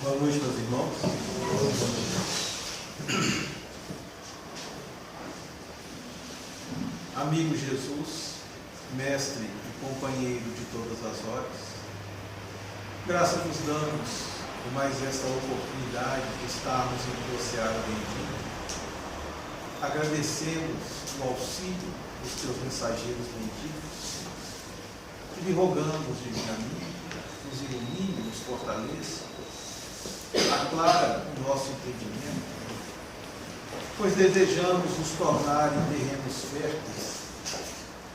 Boa noite, meus irmãos. Amigo Jesus, mestre e companheiro de todas as horas, graças nos damos por mais esta oportunidade de estarmos em tua seara bendita. Agradecemos o auxílio dos teus mensageiros benditos e lhe rogamos, divino amigo, nos ilumine, nos fortaleça, aclara o nosso entendimento, pois desejamos nos tornar em terrenos férteis,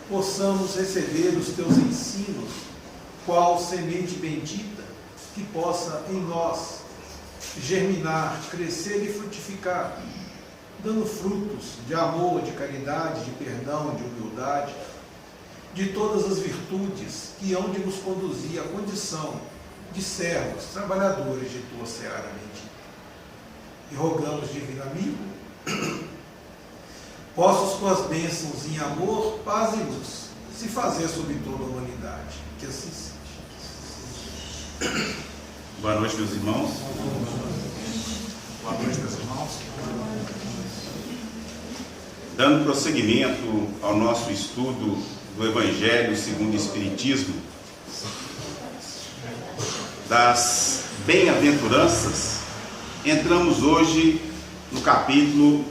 possamos receber os teus ensinos, qual semente bendita, que possa em nós germinar, crescer e frutificar, dando frutos de amor, de caridade, de perdão, de humildade, de todas as virtudes que hão de nos conduzir à condição de servos, trabalhadores de tua seara bendita. E rogamos, divino amigo, possas tuas bênçãos em amor, paz e luz se fazer sobre toda a humanidade. Que assim seja. Boa noite, meus irmãos. Boa noite, meus irmãos. Dando prosseguimento ao nosso estudo do Evangelho segundo o Espiritismo, das bem-aventuranças, entramos hoje no capítulo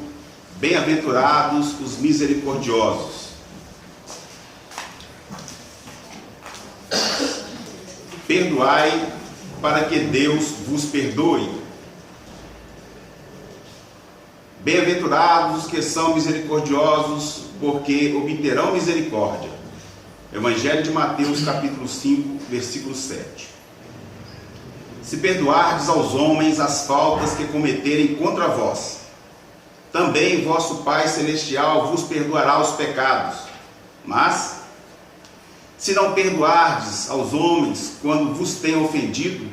Bem-aventurados os misericordiosos. Perdoai para que Deus vos perdoe. Bem-aventurados os que são misericordiosos, porque obterão misericórdia. Evangelho de Mateus, capítulo 5, versículo 7. Se perdoardes aos homens as faltas que cometerem contra vós, também vosso Pai Celestial vos perdoará os pecados. Mas, se não perdoardes aos homens quando vos têm ofendido,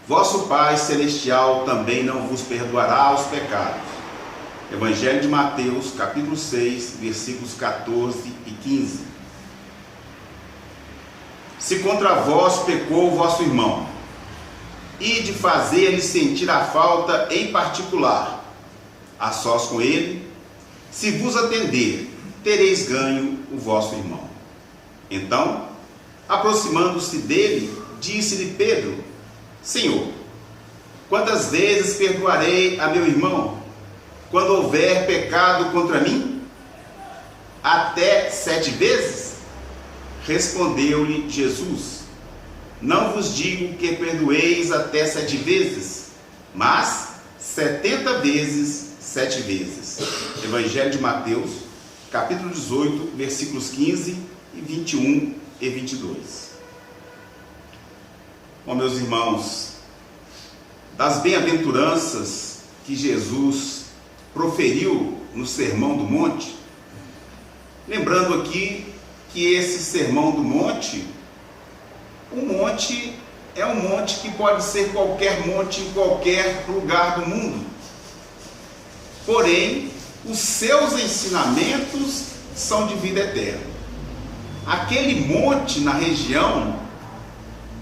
vosso Pai Celestial também não vos perdoará os pecados. Evangelho de Mateus, capítulo 6, versículos 14 e 15. Se contra vós pecou o vosso irmão, e de fazer-lhe sentir a falta em particular, a sós com ele, se vos atender, tereis ganho o vosso irmão. Então, aproximando-se dele, disse-lhe Pedro: Senhor, quantas vezes perdoarei a meu irmão, quando houver pecado contra mim? Até 7 vezes? Respondeu-lhe Jesus: Não vos digo que perdoeis até 7 vezes, mas 70 vezes 7 vezes. Evangelho de Mateus, capítulo 18, versículos 15 e 21 e 22. Bom, meus irmãos, das bem-aventuranças que Jesus proferiu no Sermão do Monte, lembrando aqui que esse Sermão do Monte, o monte é um monte que pode ser qualquer monte em qualquer lugar do mundo. Porém, os seus ensinamentos são de vida eterna. Aquele monte na região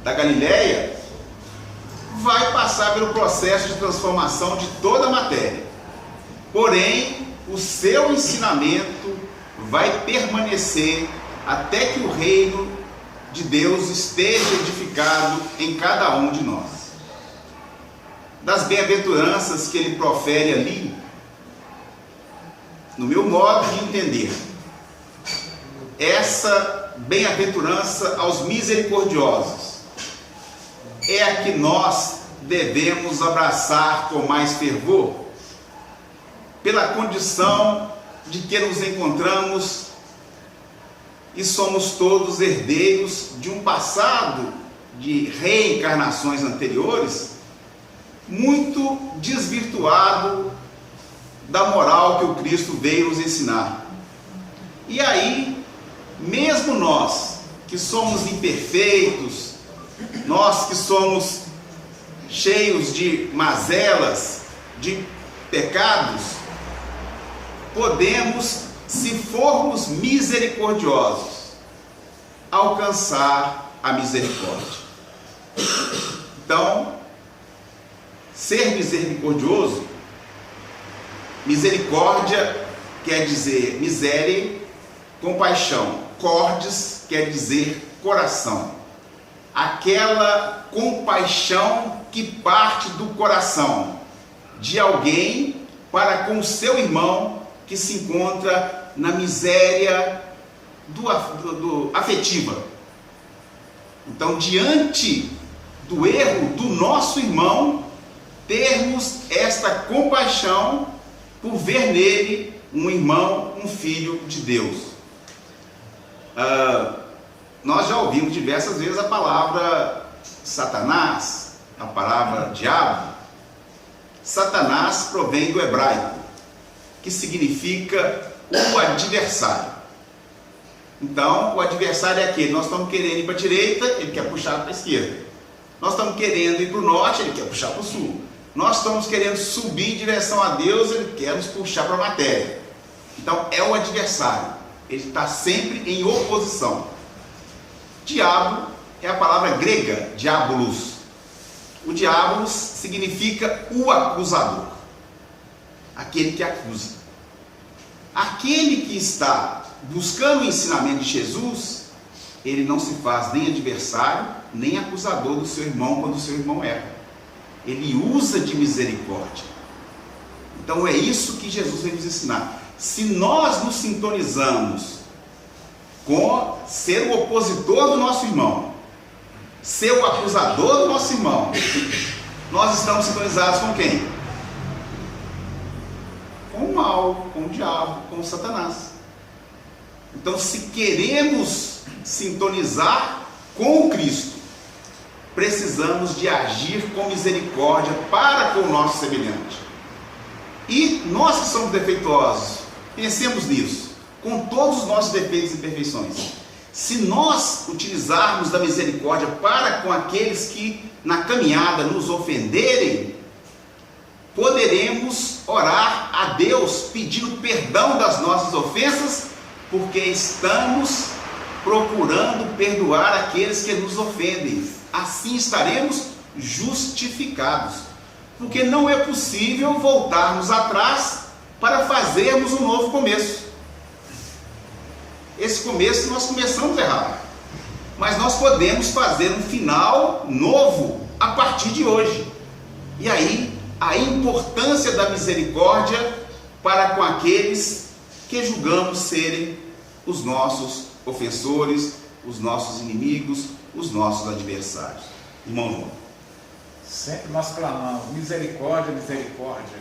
da Galileia vai passar pelo processo de transformação de toda a matéria. Porém, o seu ensinamento vai permanecer até que o reino de Deus esteja edificado em cada um de nós. Das bem-aventuranças que ele profere ali, no meu modo de entender, essa bem-aventurança aos misericordiosos é a que nós devemos abraçar com mais fervor, pela condição de que nos encontramos e somos todos herdeiros de um passado de reencarnações anteriores muito desvirtuado da moral que o Cristo veio nos ensinar. E aí, mesmo nós que somos imperfeitos, nós que somos cheios de mazelas, de pecados, podemos, se formos misericordiosos, alcançar a misericórdia. Então, ser misericordioso, misericórdia quer dizer miséria, compaixão, cordes quer dizer coração. Aquela compaixão que parte do coração de alguém para com o seu irmão que se encontra na miséria afetiva. Então, diante do erro do nosso irmão, termos esta compaixão por ver nele um irmão, um filho de Deus. Nós já ouvimos diversas vezes a palavra Satanás, a palavra diabo. Satanás provém do hebraico, que significa o adversário. Então, o adversário é aquele: nós estamos querendo ir para a direita, ele quer puxar para a esquerda. Nós estamos querendo ir para o norte, ele quer puxar para o sul. Nós estamos querendo subir em direção a Deus, ele quer nos puxar para a matéria. Então, é o adversário. Ele está sempre em oposição. Diabo é a palavra grega, diabolos. O diabolos significa o acusador, aquele que acusa. Aquele que está buscando o ensinamento de Jesus, ele não se faz nem adversário, nem acusador do seu irmão quando o seu irmão erra. Ele usa de misericórdia. Então é isso que Jesus veio nos ensinar. Se nós nos sintonizamos com ser o opositor do nosso irmão, ser o acusador do nosso irmão, nós estamos sintonizados com quem? Com o mal, com o diabo, com o Satanás. Então, se queremos sintonizar com o Cristo, precisamos de agir com misericórdia para com o nosso semelhante. E nós que somos defeituosos, pensemos nisso, com todos os nossos defeitos e imperfeições. Se nós utilizarmos da misericórdia para com aqueles que na caminhada nos ofenderem, poderemos orar a Deus pedindo perdão das nossas ofensas, porque estamos procurando perdoar aqueles que nos ofendem. Assim estaremos justificados, porque não é possível voltarmos atrás para fazermos um novo começo. Esse começo nós começamos errado, mas nós podemos fazer um final novo a partir de hoje. E aí a importância da misericórdia para com aqueles que julgamos serem os nossos ofensores, os nossos inimigos, os nossos adversários. Irmão João. Sempre nós clamamos misericórdia, misericórdia.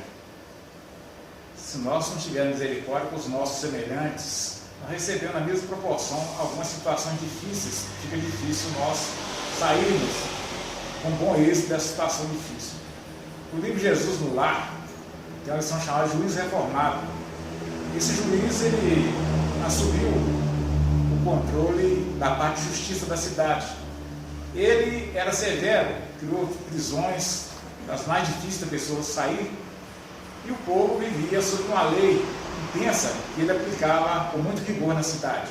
Se nós não tivermos misericórdia com os nossos semelhantes, nós recebemos na mesma proporção algumas situações difíceis, fica difícil nós sairmos com bom êxito dessa situação difícil. O livro Jesus no Lar tem uma lição chamada Juiz Reformado. Esse juiz, ele assumiu o controle da parte de justiça da cidade. Ele era severo, criou prisões das mais difíceis da pessoa sair, e o povo vivia sob uma lei intensa que ele aplicava com muito rigor na cidade.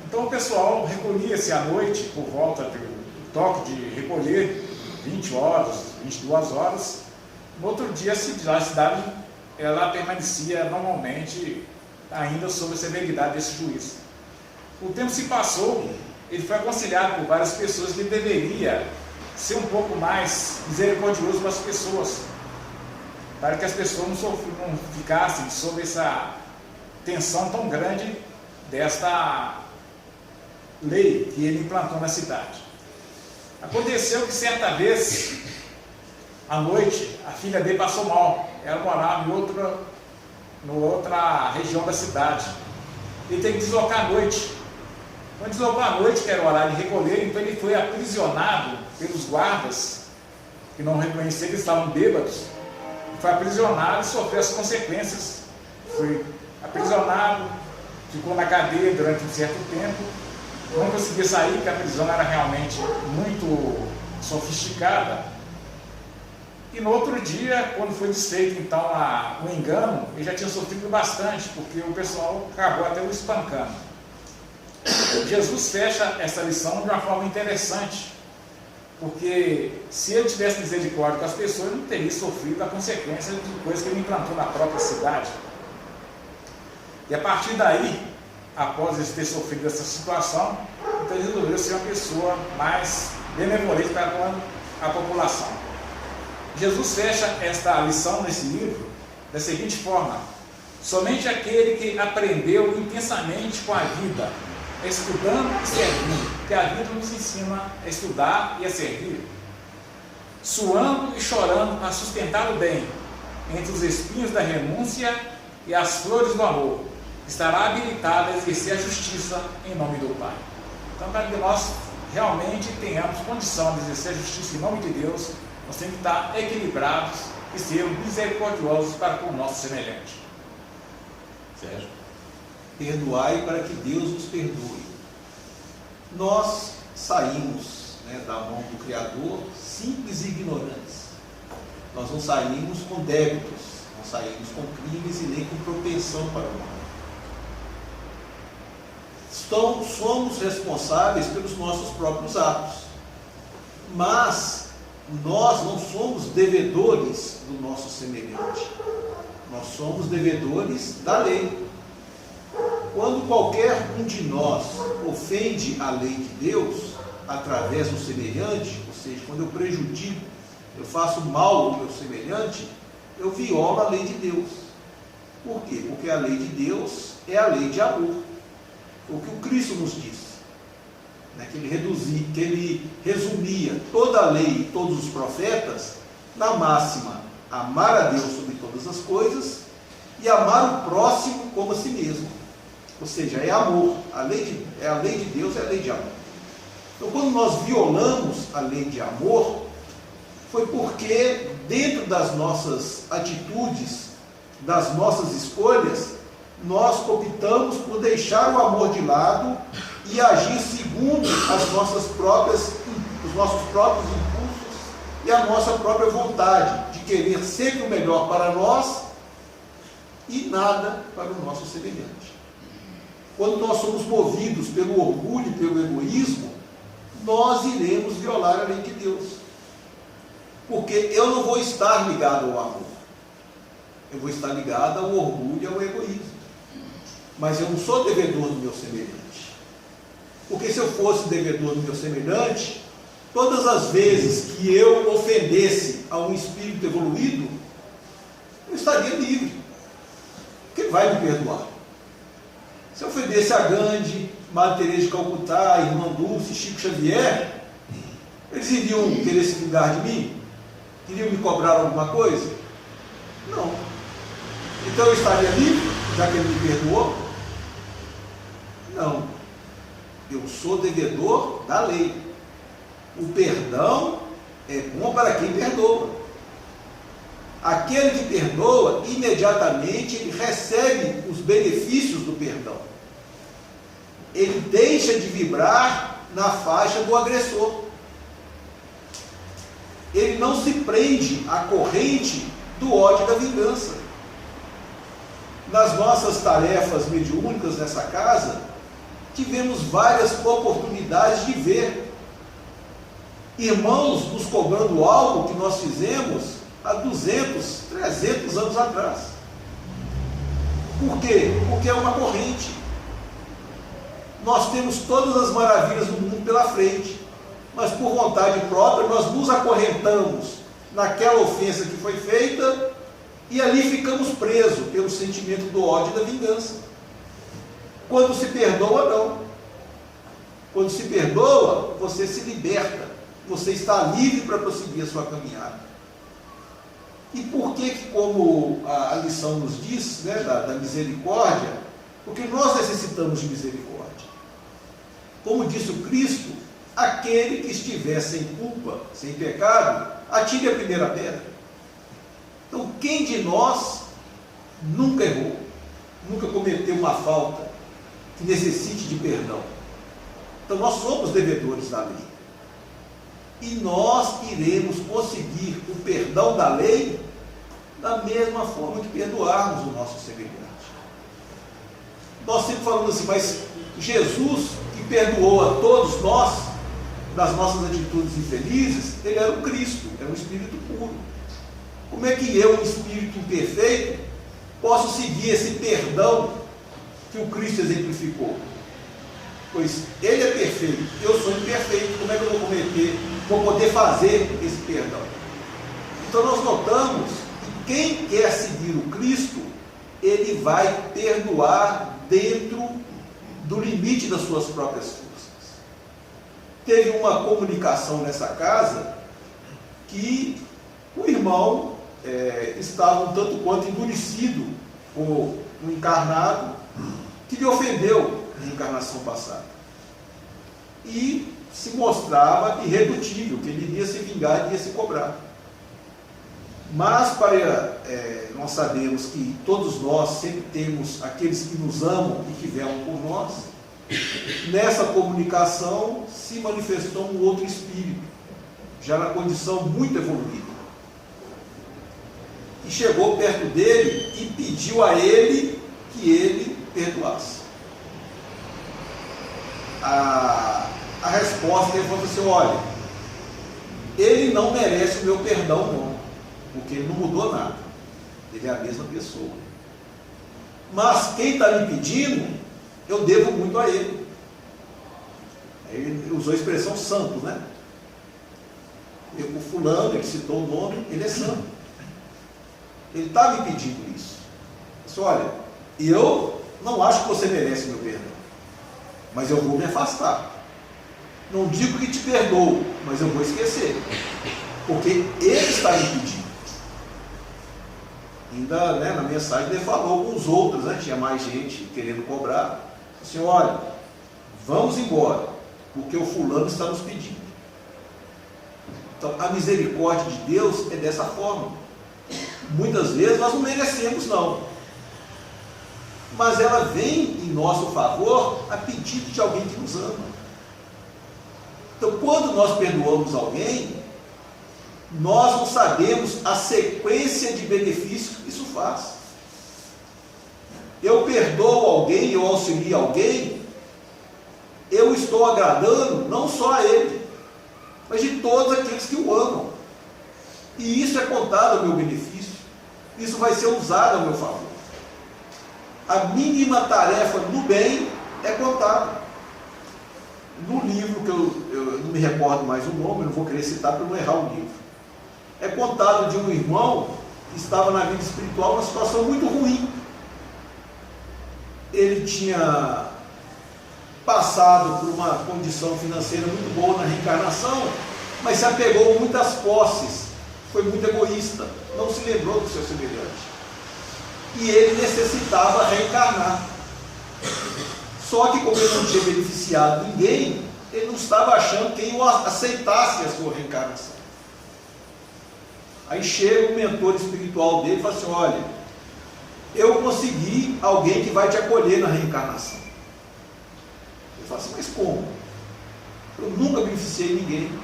Então o pessoal recolhia-se à noite, por volta do toque de recolher, 20 horas, 22 horas. No outro dia a cidade ela permanecia normalmente ainda sob a severidade desse juiz. O tempo se passou, ele foi aconselhado por várias pessoas que ele deveria ser um pouco mais misericordioso com as pessoas, para que as pessoas não ficassem sob essa tensão tão grande desta lei que ele implantou na cidade. Aconteceu que certa vez, à noite, a filha dele passou mal. Ela morava em outra região da cidade. Ele teve que deslocar à noite. Quando deslocou à noite, que era o horário de recolher, então ele foi aprisionado pelos guardas, que não reconheceram, eles estavam bêbados. Foi aprisionado e sofreu as consequências. Foi aprisionado, ficou na cadeia durante um certo tempo, não conseguia sair, porque a prisão era realmente muito sofisticada. E no outro dia, quando foi desfeito então o engano, ele já tinha sofrido bastante, porque o pessoal acabou até o espancando. Jesus fecha essa lição de uma forma interessante, Porque se ele tivesse misericórdia com as pessoas, ele não teria sofrido a consequência de coisas que ele implantou na própria cidade. E a partir daí, após ele ter sofrido essa situação, então ele resolveu ser uma pessoa mais benevolente para com a população. Jesus fecha esta lição nesse livro da seguinte forma: somente aquele que aprendeu intensamente com a vida, estudando e servindo, que a vida nos ensina a estudar e a servir, suando e chorando a sustentar o bem, entre os espinhos da renúncia e as flores do amor, estará habilitado a exercer a justiça em nome do Pai. Então, para que nós realmente tenhamos condição de exercer a justiça em nome de Deus, nós temos que estar equilibrados e ser misericordiosos para com o nosso semelhante. Sérgio? Perdoai para que Deus nos perdoe. Nós saímos, da mão do Criador simples e ignorantes. Nós não saímos com débitos, não saímos com crimes e nem com propensão para o mal. Somos responsáveis pelos nossos próprios atos, mas nós não somos devedores do nosso semelhante, nós somos devedores da lei. Quando qualquer um de nós ofende a lei de Deus através do semelhante, ou seja, quando eu prejudico, eu faço mal ao meu semelhante, eu violo a lei de Deus. Por quê? Porque a lei de Deus é a lei de amor. O que o Cristo nos disse, que ele resumia toda a lei e todos os profetas na máxima: amar a Deus sobre todas as coisas e amar o próximo como a si mesmo. Ou seja, é amor. A lei de Deus é a lei de amor. Então, quando nós violamos a lei de amor, foi porque dentro das nossas atitudes, das nossas escolhas, nós optamos por deixar o amor de lado e agir segundo os nossos próprios impulsos e a nossa própria vontade de querer sempre o melhor para nós e nada para o nosso semelhante. Quando nós somos movidos pelo orgulho, pelo egoísmo, nós iremos violar a lei de Deus. Porque eu não vou estar ligado ao amor. Eu vou estar ligado ao orgulho e ao egoísmo. Mas eu não sou devedor do meu semelhante. Porque se eu fosse devedor do meu semelhante, todas as vezes que eu ofendesse a um espírito evoluído, eu estaria livre. Porque ele vai me perdoar. Se eu ofendesse a Gandhi, Madre Teresa de Calcutá, Irmã Dulce, Chico Xavier, eles iriam querer se vingar de mim? Iriam me cobrar alguma coisa? Não. Então eu estaria livre, já que ele me perdoou? Não. Eu sou devedor da lei. O perdão é bom para quem perdoa. Aquele que perdoa, imediatamente ele recebe os benefícios do perdão. Ele deixa de vibrar na faixa do agressor. Ele não se prende à corrente do ódio e da vingança. Nas nossas tarefas mediúnicas nessa casa, tivemos várias oportunidades de ver irmãos nos cobrando algo que nós fizemos há 200, 300 anos atrás. Por quê? Porque é uma corrente. Nós temos todas as maravilhas do mundo pela frente, mas por vontade própria nós nos acorrentamos naquela ofensa que foi feita e ali ficamos presos pelo sentimento do ódio e da vingança. Quando se perdoa, não. Quando se perdoa, você se liberta, você está livre para prosseguir a sua caminhada. E por que, como a lição nos diz, da misericórdia? Porque nós necessitamos de misericórdia. Como disse o Cristo, aquele que estiver sem culpa, sem pecado, atire a primeira pedra. Então, quem de nós nunca errou, nunca cometeu uma falta que necessite de perdão? Então, nós somos devedores da lei. E nós iremos conseguir o perdão da lei da mesma forma que perdoarmos o nosso semelhante. Nós sempre falamos assim, mas Jesus, que perdoou a todos nós, das nossas atitudes infelizes, ele era o Cristo, era um espírito puro. Como é que eu, um espírito imperfeito, posso seguir esse perdão que o Cristo exemplificou? Pois ele é perfeito, eu sou imperfeito, como é que eu vou poder fazer esse perdão? Então nós notamos que quem quer seguir o Cristo, ele vai perdoar dentro do limite das suas próprias forças. Teve uma comunicação nessa casa que o irmão estava um tanto quanto endurecido por um encarnado que lhe ofendeu na encarnação passada. E se mostrava irredutível, que ele iria se vingar, iria se cobrar. Mas nós sabemos que todos nós sempre temos aqueles que nos amam e que velam por nós. Nessa comunicação se manifestou um outro espírito, já na condição muito evoluída. E chegou perto dele e pediu a ele que ele perdoasse. A resposta dele foi assim: olha, ele não merece o meu perdão não, porque ele não mudou nada, ele é a mesma pessoa. Mas quem está me pedindo, eu devo muito a ele. Ele usou a expressão santo, né? O fulano, ele citou o nome, ele é santo. Ele está me pedindo isso. Ele disse: olha, eu não acho que você merece meu perdão, mas eu vou me afastar. Não digo que te perdoo, mas eu vou esquecer, porque ele está me pedindo. Ainda, né, na mensagem ele falou com os outros, né? Tinha mais gente querendo cobrar. Assim: olha, vamos embora, porque o fulano está nos pedindo. Então a misericórdia de Deus é dessa forma. Muitas vezes nós não merecemos não, mas ela vem em nosso favor a pedido de alguém que nos ama. Então quando nós perdoamos alguém, nós não sabemos a sequência de benefícios que isso faz. Eu perdoo alguém, eu auxilio alguém, eu estou agradando não só a ele, mas de todos aqueles que o amam. E isso é contado ao meu benefício, isso vai ser usado ao meu favor. A mínima tarefa no bem é contada. No livro, que eu não me recordo mais o nome, eu não vou querer citar para não errar o livro, é contado de um irmão que estava na vida espiritual numa situação muito ruim. Ele tinha passado por uma condição financeira muito boa na reencarnação, mas se apegou a muitas posses, foi muito egoísta, não se lembrou do seu semelhante. E ele necessitava reencarnar. Só que como ele não tinha beneficiado ninguém, ele não estava achando quem o aceitasse a sua reencarnação. Aí chega o mentor espiritual dele e fala assim: olha, eu consegui alguém que vai te acolher na reencarnação. Ele fala assim: mas como? Eu nunca beneficiei ninguém. Ele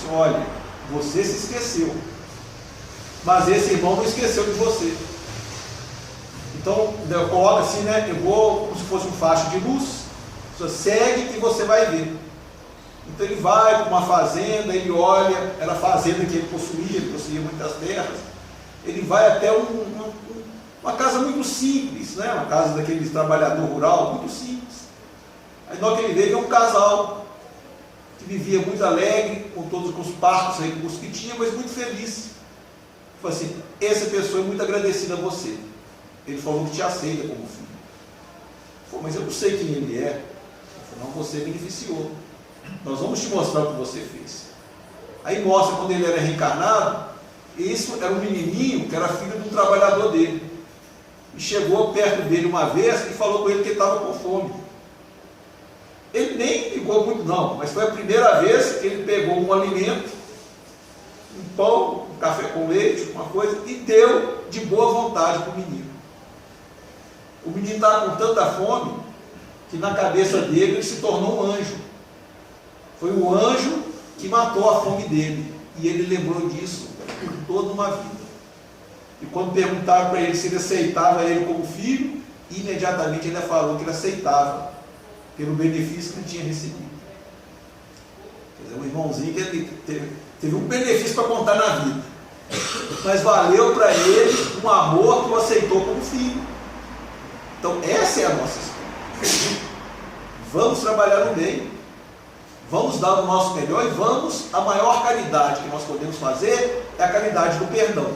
fala assim: olha, você se esqueceu, mas esse irmão não esqueceu de você. Então, eu coloco assim, né? Eu vou como se fosse um facho de luz, você segue que você vai ver. Então ele vai para uma fazenda, ele olha, era a fazenda que ele possuía muitas terras. Ele vai até uma casa muito simples, né? Uma casa daquele trabalhador rural, muito simples. Aí na hora que ele vê, é um casal que vivia muito alegre, com todos os parcos recursos que tinha, mas muito feliz. Ele falou assim: essa pessoa é muito agradecida a você. Ele falou que te aceita como filho. Ele falou: mas eu não sei quem ele é. Ele falou: não, você beneficiou. Nós vamos te mostrar o que você fez. Aí mostra quando ele era reencarnado. Isso era um menininho que era filho de um trabalhador dele. E chegou perto dele uma vez e falou com ele que ele estava com fome. Ele nem ligou muito não, mas foi a primeira vez que ele pegou um alimento, um pão, um café com leite, uma coisa, e deu de boa vontade para o menino. O menino estava com tanta fome que na cabeça dele ele se tornou um anjo. Foi o anjo que matou a fome dele. E ele lembrou disso por toda uma vida. E quando perguntaram para ele se ele aceitava ele como filho, imediatamente ele falou que ele aceitava, pelo benefício que ele tinha recebido. É um irmãozinho que ele teve um benefício para contar na vida. Mas valeu para ele um amor que o aceitou como filho. Então essa é a nossa história. Vamos trabalhar no bem, vamos dar o nosso melhor e a maior caridade que nós podemos fazer é a caridade do perdão.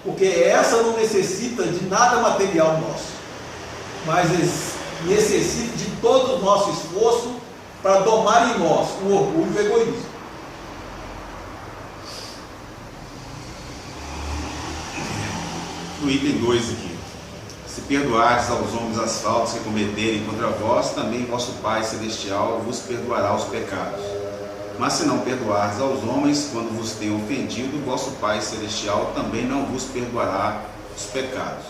Porque essa não necessita de nada material nosso, mas necessita de todo o nosso esforço para domar em nós o orgulho e o egoísmo. No item 2 aqui: se perdoardes aos homens as faltas que cometerem contra vós, também vosso Pai Celestial vos perdoará os pecados. Mas se não perdoardes aos homens quando vos tenham ofendido, vosso Pai Celestial também não vos perdoará os pecados.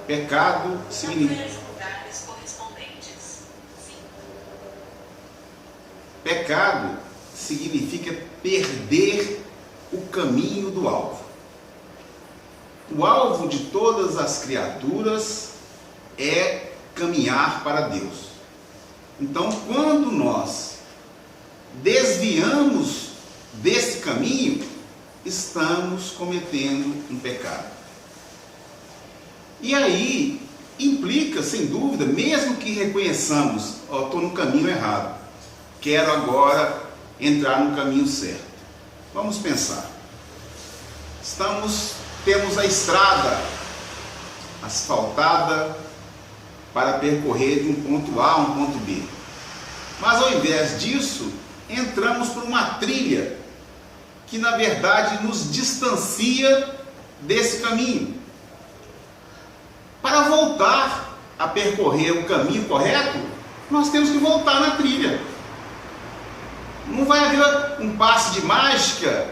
Pecado significa... Pecado significa perder o caminho do alvo. O alvo de todas as criaturas é caminhar para Deus. Então, quando nós desviamos desse caminho, estamos cometendo um pecado. E aí implica, sem dúvida, mesmo que reconheçamos, estou no caminho errado, quero agora entrar no caminho certo. Vamos pensar. Temos a estrada asfaltada para percorrer de um ponto A a um ponto B. Mas ao invés disso, entramos por uma trilha que na verdade nos distancia desse caminho. Para voltar a percorrer o caminho correto, nós temos que voltar na trilha. Não vai haver um passe de mágica,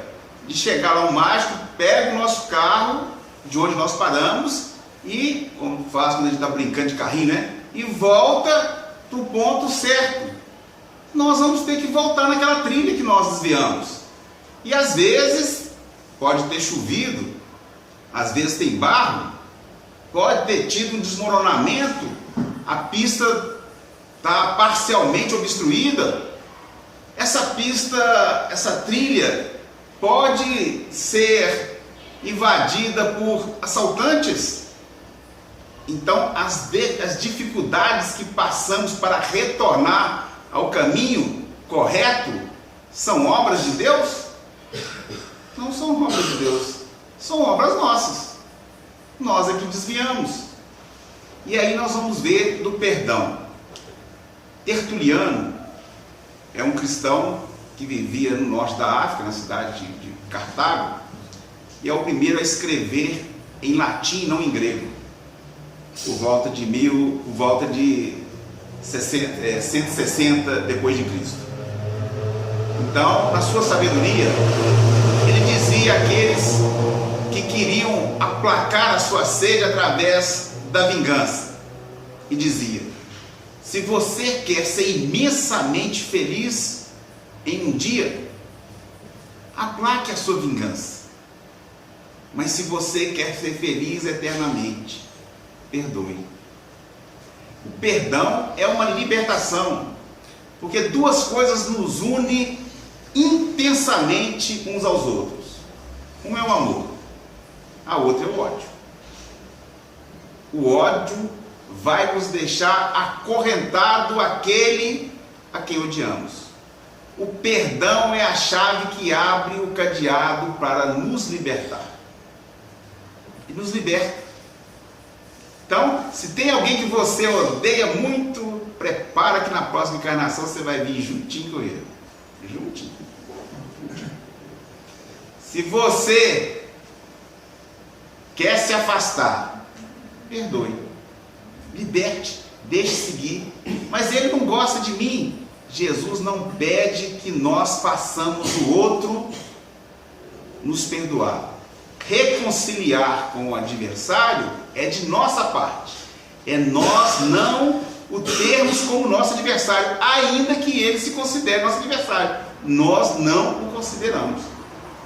de chegar lá um mágico, pega o nosso carro, de onde nós paramos, e, como faz quando a gente está brincando de carrinho, né? E volta para o ponto certo. Nós vamos ter que voltar naquela trilha que nós desviamos. E às vezes, pode ter chovido, às vezes tem barro, pode ter tido um desmoronamento, a pista está parcialmente obstruída. Essa trilha pode ser invadida por assaltantes. Então, as dificuldades que passamos para retornar ao caminho correto são obras de Deus? Não são obras de Deus, são obras nossas. Nós é que desviamos. E aí nós vamos ver do perdão. Tertuliano é um cristão que vivia no norte da África, na cidade de Cartago, e é o primeiro a escrever em latim, não em grego, por volta de 160 depois de Cristo. Então, na sua sabedoria, ele dizia àqueles que queriam aplacar a sua sede através da vingança, e dizia: se você quer ser imensamente feliz em um dia, aplaque a sua vingança. Mas se você quer ser feliz eternamente, perdoe. O perdão é uma libertação, porque duas coisas nos unem intensamente uns aos outros. Um é o amor, a outra é o ódio. O ódio vai nos deixar acorrentado àquele a quem odiamos. O perdão é a chave que abre o cadeado para nos libertar. E nos liberta. Então, se tem alguém que você odeia muito, prepara que na próxima encarnação você vai vir juntinho com ele. Juntinho. Se você quer se afastar, perdoe. Liberte, deixe seguir. Mas ele não gosta de mim. Jesus não pede que nós façamos o outro nos perdoar. Reconciliar com o adversário é de nossa parte. É nós não o termos como nosso adversário, ainda que ele se considere nosso adversário. Nós não o consideramos.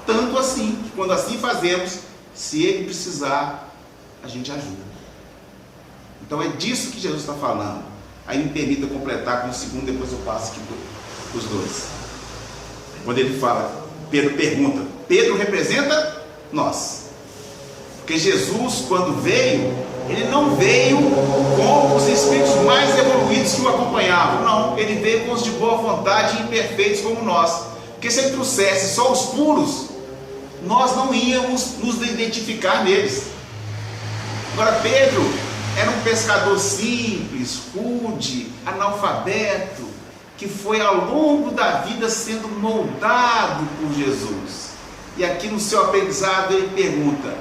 Tanto assim, que quando assim fazemos, se ele precisar, a gente ajuda. Então é disso que Jesus está falando. Aí me permita completar com o segundo, depois eu passo aqui os dois. quando ele fala, Pedro pergunta, Pedro representa nós. Porque Jesus, quando veio, ele não veio com os espíritos mais evoluídos que o acompanhavam, não, ele veio com os de boa vontade e imperfeitos como nós. Porque se ele trouxesse só os puros, nós não íamos nos identificar neles. Agora Pedro era um pescador simples, rude, analfabeto, que foi ao longo da vida sendo moldado por Jesus. E aqui no seu aprendizado ele pergunta,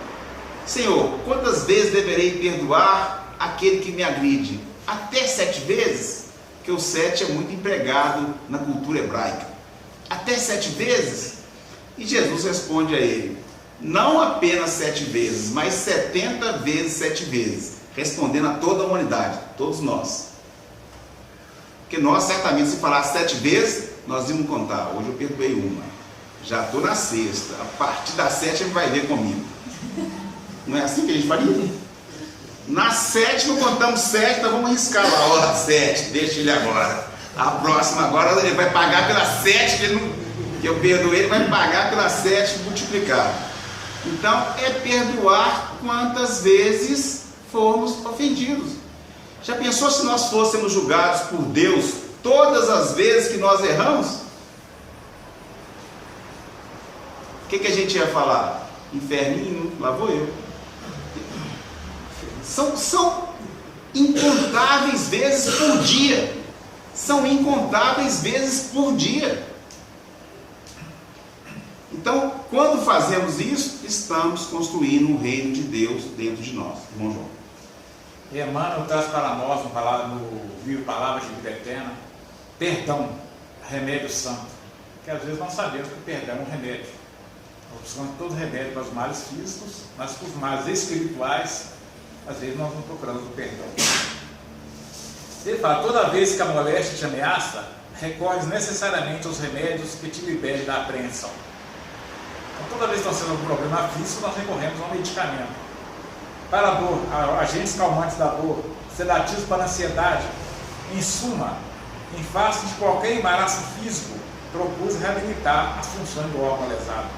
Senhor, quantas vezes deverei perdoar aquele que me agride? Até 7 vezes? Porque o 7 é muito empregado na cultura hebraica. Até 7 vezes? E Jesus responde a ele, não apenas 7 vezes, mas 70 vezes 7 vezes, respondendo a toda a humanidade, todos nós. Porque nós certamente, se falar 7 vezes, nós íamos contar, hoje eu perdoei uma, já estou na 6ª, a partir da 7ª ele vai ver comigo. Não é assim que a gente faria? Na 7ª contamos 7, então vamos arriscar lá, ó, 7, deixa ele agora. A próxima agora ele vai pagar pela 7, que eu perdoei, ele vai pagar pela 7 multiplicado. Então é perdoar quantas vezes formos ofendidos. Já pensou se nós fôssemos julgados por Deus todas as vezes que nós erramos? O que a gente ia falar? Inferninho, lá vou eu. São incontáveis vezes por dia. São incontáveis vezes por dia. Então, quando fazemos isso, estamos construindo o reino de Deus dentro de nós. Irmão João. Emmanuel traz para nós no livro Palavras de Vida Eterna, perdão, remédio santo. Que às vezes não sabemos que perdão é um remédio. Nós buscamos todo remédio para os males físicos, mas para os males espirituais, às vezes nós não procuramos o perdão. Ele fala, toda vez que a moléstia te ameaça, recorre necessariamente aos remédios que te liberem da apreensão. Então, toda vez que nós temos algum problema físico, nós recorremos a um medicamento. Para a dor, agentes calmantes da dor, sedativos para a ansiedade. Em suma, em face de qualquer embaraço físico, procure reabilitar as funções do órgão lesado.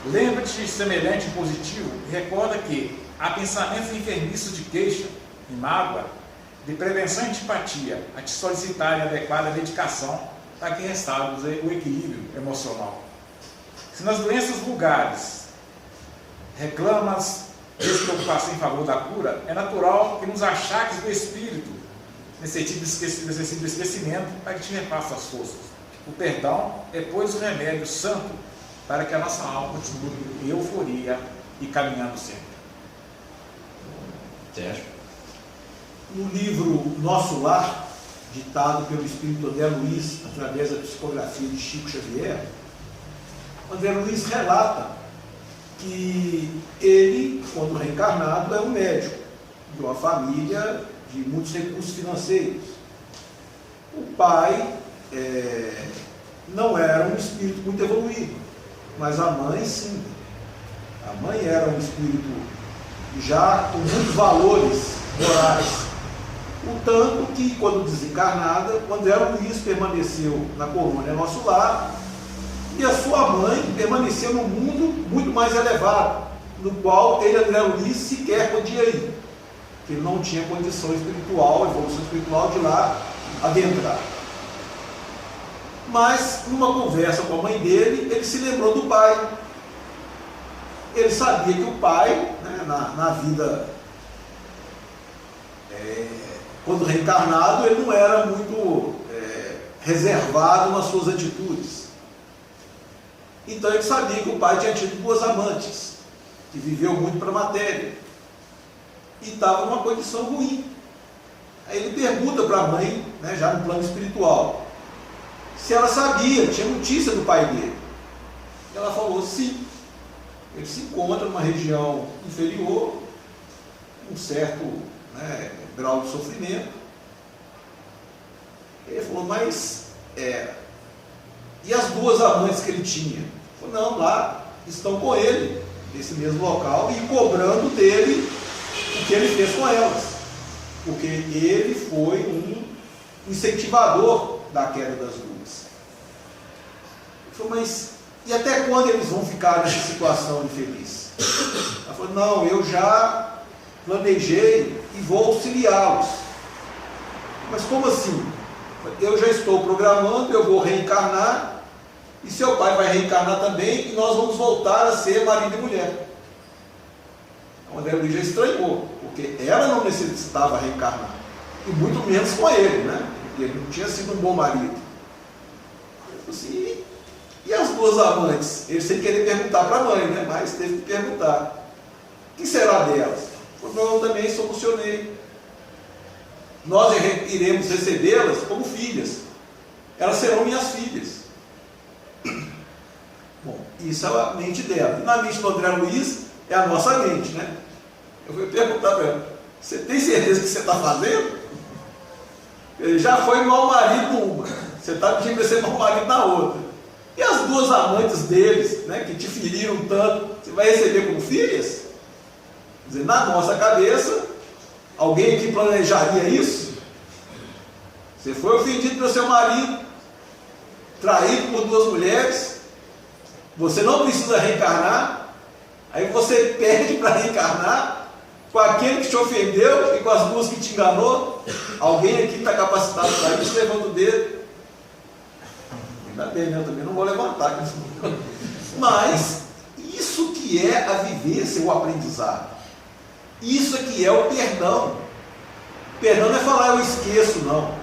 Lembra-te de semelhante positivo e recorda que há pensamentos enfermiços de queixa e mágoa, de prevenção e antipatia, a te solicitarem adequada medicação para que restaure o equilíbrio emocional. Se nas doenças vulgares reclamas despreocupação em favor da cura, é natural que nos achaques do espírito necessite do esquecimento para que te repasse as forças. O perdão é, pois, o remédio santo para que a nossa alma continue em euforia e caminhando sempre. Sérgio? No livro Nosso Lar, ditado pelo espírito André Luiz, através da psicografia de Chico Xavier, André Luiz relata que ele, quando reencarnado, é um médico de uma família de muitos recursos financeiros. O pai não era um espírito muito evoluído, mas a mãe sim. A mãe era um espírito já com muitos valores morais. O tanto que, quando desencarnada, André Luiz permaneceu na colônia Nosso Lar, e a sua mãe permaneceu num mundo muito mais elevado, no qual ele, André Luiz, sequer podia ir, porque ele não tinha condição espiritual, evolução espiritual de lá adentrar. Mas, numa conversa com a mãe dele, ele se lembrou do pai. Ele sabia que o pai, né, na vida, quando reencarnado, ele não era muito reservado nas suas atitudes. Então ele sabia que o pai tinha tido 2 amantes, que viveu muito para a matéria, e estava numa condição ruim. Aí ele pergunta para a mãe, né, já no plano espiritual, se ela sabia, tinha notícia do pai dele. Ela falou sim. Ele se encontra numa região inferior, um certo, né, grau de sofrimento. Ele falou, mas e as 2 amantes que ele tinha? Ele falou, não, lá estão com ele, nesse mesmo local, e cobrando dele o que ele fez com elas, porque ele foi um incentivador da queda das 2. Ele falou, mas e até quando eles vão ficar nessa situação infeliz? Ela falou, não, eu já planejei e vou auxiliá-los. Mas como assim? Eu já estou programando, eu vou reencarnar, e seu pai vai reencarnar também, e nós vamos voltar a ser marido e mulher. A André Luiz já estranhou, porque ela não necessitava reencarnar, e muito menos com ele, né? Porque ele não tinha sido um bom marido. Assim, e as duas amantes? Ele sem querer perguntar para a mãe, né? Mas teve que perguntar. O que será delas? Eu também solucionei. Nós iremos recebê-las como filhas. Elas serão minhas filhas. Bom, isso é a mente dela. E na mente do André Luiz é a nossa mente, né? Eu vou perguntar para ela, você tem certeza que você está fazendo? Ele já foi mau marido numa, você está pedindo para ser mau marido na outra. E as duas amantes deles, né, que te feriram tanto, você vai receber como filhas? Quer dizer, na nossa cabeça, alguém aqui planejaria isso? Você foi ofendido pelo seu marido, traído por duas mulheres, você não precisa reencarnar, aí você pede para reencarnar com aquele que te ofendeu e com as duas que te enganou. Alguém aqui está capacitado para isso? Levanta o dedo. Ainda bem, né? Eu também não vou levantar. Mas isso que é a vivência, o aprendizado. Isso é que é o perdão. Perdão não é falar eu esqueço, não.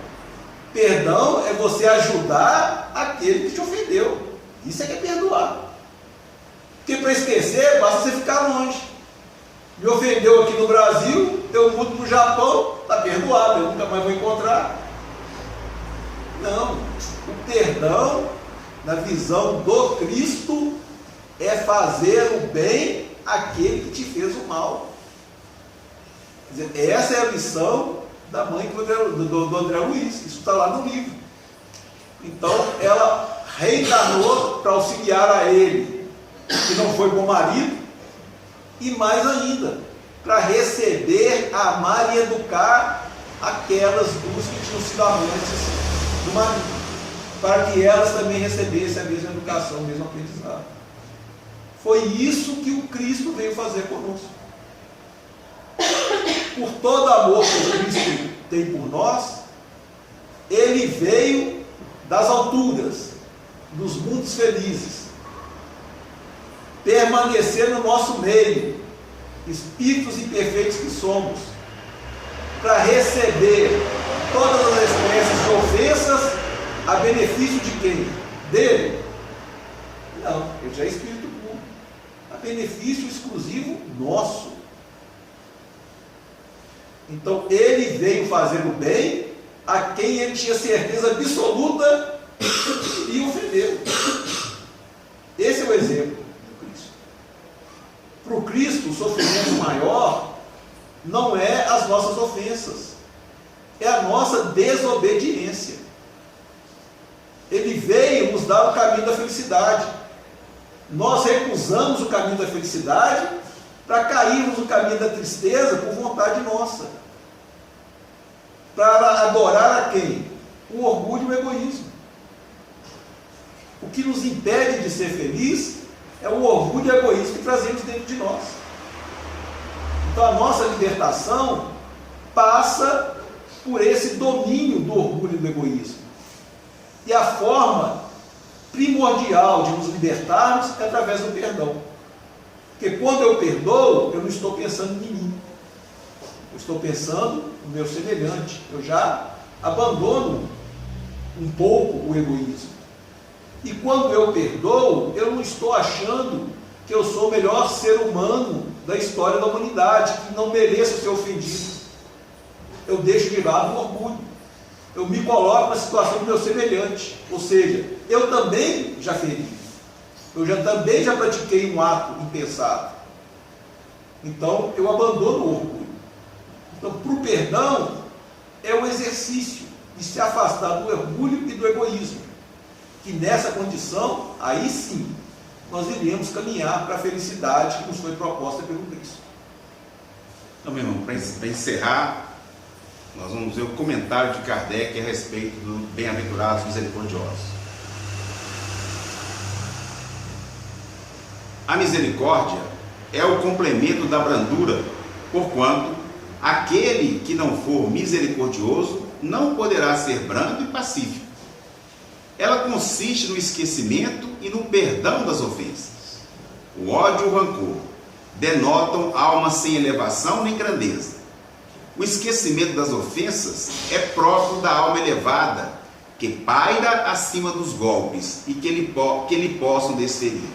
Perdão é você ajudar aquele que te ofendeu. Isso é que é perdoar. Porque para esquecer, basta você ficar longe. Me ofendeu aqui no Brasil, eu mudo para o Japão, está perdoado, eu nunca mais vou encontrar. Não. O perdão, na visão do Cristo, é fazer o bem àquele que te fez o mal. Quer dizer, essa é a lição da mãe do André Luiz. Isso está lá no livro. Então, ela reencarnou para auxiliar a ele, que não foi bom marido, e mais ainda, para receber, amar e educar aquelas duas que tinham sido amantes do marido, para que elas também recebessem a mesma educação, o mesmo aprendizado. Foi isso que o Cristo veio fazer conosco. Por todo amor que o Cristo tem por nós, ele veio das alturas, dos mundos felizes, permanecer no nosso meio, espíritos imperfeitos que somos, para receber todas as espécies de ofensas a benefício de quem? Dele? Não, ele já é espírito puro, a benefício exclusivo nosso. Então ele veio fazer o bem a quem ele tinha certeza absoluta e ofendeu. Esse é o exemplo do Cristo. Para o Cristo, o sofrimento maior não é as nossas ofensas, é a nossa desobediência. Ele veio nos dar o caminho da felicidade. Nós recusamos o caminho da felicidade para cairmos no caminho da tristeza por vontade nossa. Para adorar a quem? O orgulho e o egoísmo. O que nos impede de ser feliz é o orgulho e o egoísmo que trazemos dentro de nós. Então a nossa libertação passa por esse domínio do orgulho e do egoísmo. E a forma primordial de nos libertarmos é através do perdão. Porque quando eu perdoo, eu não estou pensando em mim. Eu estou pensando no meu semelhante. Eu já abandono um pouco o egoísmo. E quando eu perdoo, eu não estou achando que eu sou o melhor ser humano da história da humanidade, que não mereço ser ofendido. Eu deixo de lado o orgulho. Eu me coloco na situação do meu semelhante. Ou seja, eu também já feri. Também já pratiquei um ato impensado. Então, eu abandono o orgulho. Então, para o perdão, é o exercício de se afastar do orgulho e do egoísmo. Que nessa condição, aí sim, nós iremos caminhar para a felicidade que nos foi proposta pelo Cristo. Então, meu irmão, para encerrar, nós vamos ver o comentário de Kardec a respeito do Bem-aventurados misericordiosos. A misericórdia é o complemento da brandura, porquanto aquele que não for misericordioso não poderá ser brando e pacífico. Ela consiste no esquecimento e no perdão das ofensas. O ódio e o rancor denotam alma sem elevação nem grandeza. O esquecimento das ofensas é próprio da alma elevada, que paira acima dos golpes e que lhe possam desferir.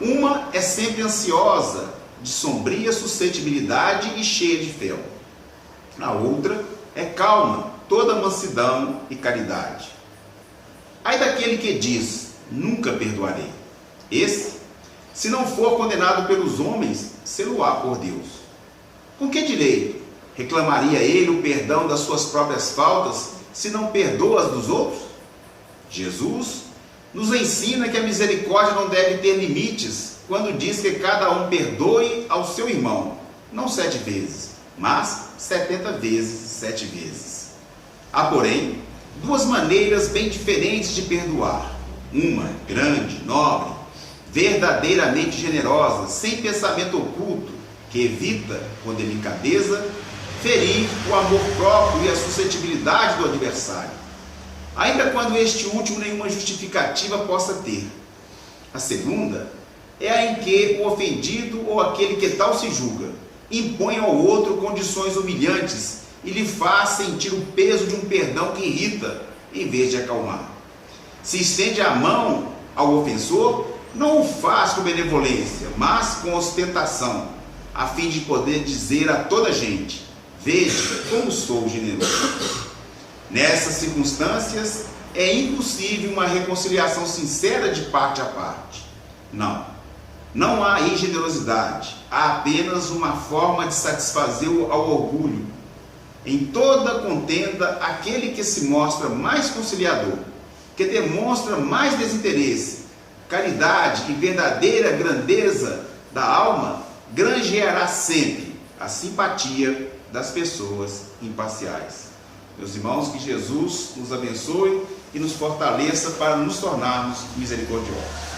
Uma é sempre ansiosa, de sombria suscetibilidade e cheia de fel. A outra é calma, toda mansidão e caridade. Ai daquele que diz, nunca perdoarei. Esse, se não for condenado pelos homens, sê-lo-á por Deus. Com que direito reclamaria ele o perdão das suas próprias faltas, se não perdoa as dos outros? Jesus nos ensina que a misericórdia não deve ter limites, quando diz que cada um perdoe ao seu irmão, não 7 vezes, mas 70 vezes 7 vezes. Há, porém, 2 maneiras bem diferentes de perdoar. Uma grande, nobre, verdadeiramente generosa, sem pensamento oculto, que evita, com delicadeza, ferir o amor próprio e a suscetibilidade do adversário, ainda quando este último nenhuma justificativa possa ter. A segunda é a em que o ofendido ou aquele que tal se julga impõe ao outro condições humilhantes e lhe faz sentir o peso de um perdão que irrita, em vez de acalmar. Se estende a mão ao ofensor, não o faz com benevolência, mas com ostentação, a fim de poder dizer a toda a gente: veja como sou generoso. Nessas circunstâncias, é impossível uma reconciliação sincera de parte a parte. Não há aí generosidade, há apenas uma forma de satisfazer ao orgulho. Em toda contenda, aquele que se mostra mais conciliador, que demonstra mais desinteresse, caridade e verdadeira grandeza da alma, granjeará sempre a simpatia das pessoas imparciais. Meus irmãos, que Jesus nos abençoe e nos fortaleça para nos tornarmos misericordiosos.